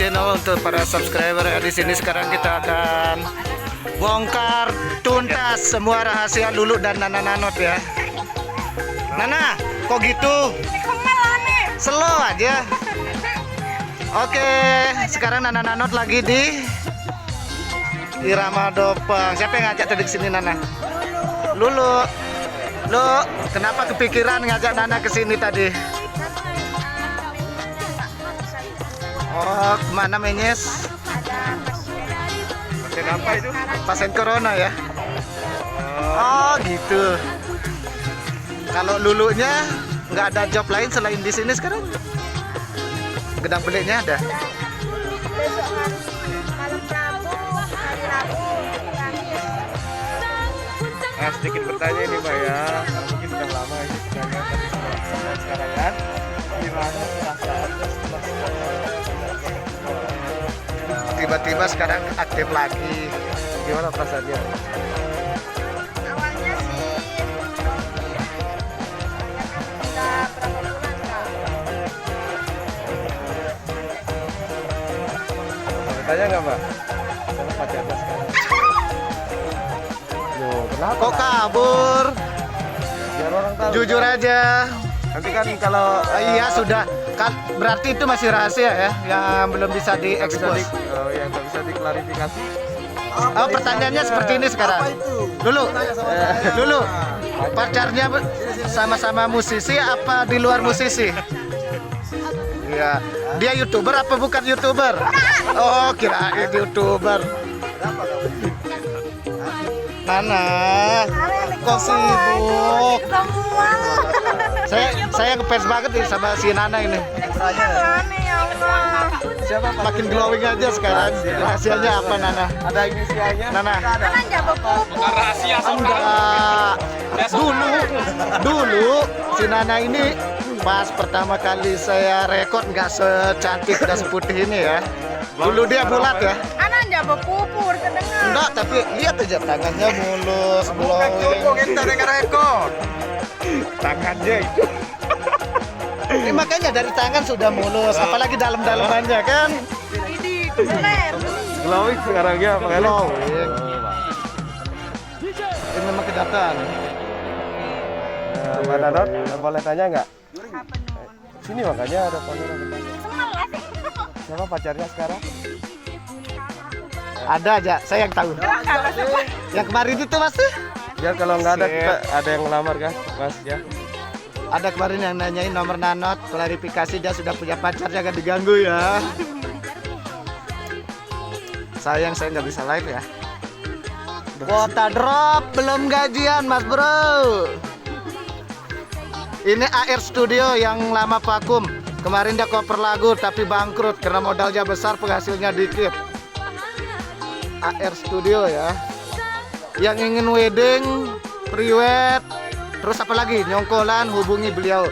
Channel untuk para subscriber ya. Di sini sekarang kita akan bongkar tuntas semua rahasia Lulu dan Nana Nanot ya. Nana, kok gitu? Slow aja. Oke, sekarang Nana Nanot lagi di Irama Dopang. Siapa yang ngajak tadi ke sini, Nana? Lulu. Lu kenapa kepikiran ngajak Nana ke sini tadi? Oh, kemana Menyes? Pasien apa itu? Pasien corona ya? Oh gitu. Kalau Lulunya nggak ada job lain selain di sini sekarang? Gedang peliknya ada? Nah, sedikit bertanya ini Mbak ya, mungkin sudah lama ini sebenarnya, tapi sekarang kan gimana perasaannya Tiba-tiba sekarang aktif lagi. Gimana perasaannya? Awalnya sih udah berapa bulan Kak? bertanya nggak Mbak? Sama pacarnya sekarang. Loh, kenapa? Kok kabur? Biar orang tahu. Jujur aja. Nanti kan kalau Iya sudah. Kan berarti itu masih rahasia ya, yang belum bisa nggak bisa diekspos. yang nggak bisa diklarifikasi. Oh, pertanyaannya seperti ini sekarang. Lulu, pacarnya sama-sama musisi apa di luar musisi? Iya, dia YouTuber apa bukan YouTuber? Oh, kirain YouTuber. Nana, kok sibuk? Semua. Saya ngefans banget nih sama si Nana ini. Aneh ya Allah. Siapa Pak? Makin glowing aja sekarang. Rahasianya apa Nana? Ada inisialnya? Nana. Kan jago kupu. Enggak. Dulu si Nana ini pas pertama kali saya rekod nggak secantik dan seputih ini ya. Dulu dia bulat ya. Anak jago kupu terdengar. Enggak, tapi lihat aja tangannya mulus, glowing. Kita dengar rekor. Tangannya itu. Ini makanya dari tangan sudah mulus, apalagi dalam-dalamannya kan. Ini keren. Glowing sekarang ya Pak Elis. Glowing. Ini memang kedatangan. Mbak Nanot, boleh tanya nggak? Apa nun? Sini makanya ada kamera bertanya. Semelas. Siapa pacarnya sekarang? Ada aja, saya yang tahu. Yang kemarin itu Mas. Biar kalau nggak ada Sip. kita ada yang ngelamar kan, Mas ya. Ada kemarin yang nanyain nomor Nanot, klarifikasi dia sudah punya pacar, jangan diganggu ya. Sayang saya nggak bisa live ya. Kuota drop, belum gajian Mas Bro. Ini AR Studio yang lama vakum. Kemarin dia cover lagu tapi bangkrut karena modalnya besar, penghasilnya dikit. AR Studio ya. Yang ingin wedding, priwet, terus apa lagi? Nyongkolan, hubungi beliau.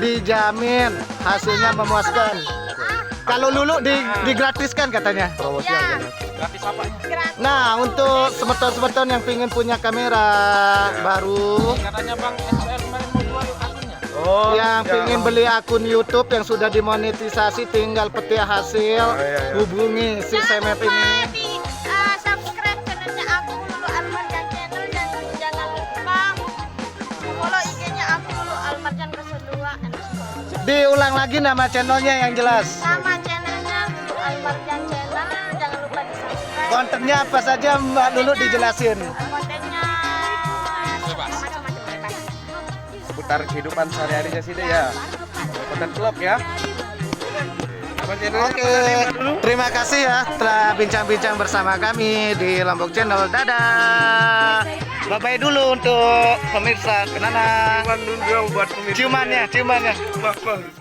Dijamin hasilnya memuaskan. Kalau Lulu digratiskan katanya. Promosi Ya. harganya. Gratis. Nah, untuk semeton-semeton yang pingin punya kamera baru, Katanya Bang SL kemarin mau jual akunnya. Oh, yang ya. pingin beli akun YouTube yang sudah dimonetisasi, tinggal petik hasil, iya. hubungi si Semet ini. Subscribe channelnya aku Lulu Almarjan Channel dan jangan lupa follow IG-nya aku Lulu Almarjan Kedua. Diulang lagi nama channelnya yang jelas. Nama channelnya Lulu Almarjan Channel, jangan lupa di subscribe. Kontennya apa saja Mbak Lulu dijelasin. Kontennya macam-macam bebas. Seputar kehidupan sehari-harinya sini ya. Konten vlog ya. Oke, terima kasih ya telah bincang-bincang bersama kami di Lombok Channel. Dadah. Bye-bye dulu untuk pemirsa. Kenana. Cuman dulu buat pemirsa. Ciumannya. Bang.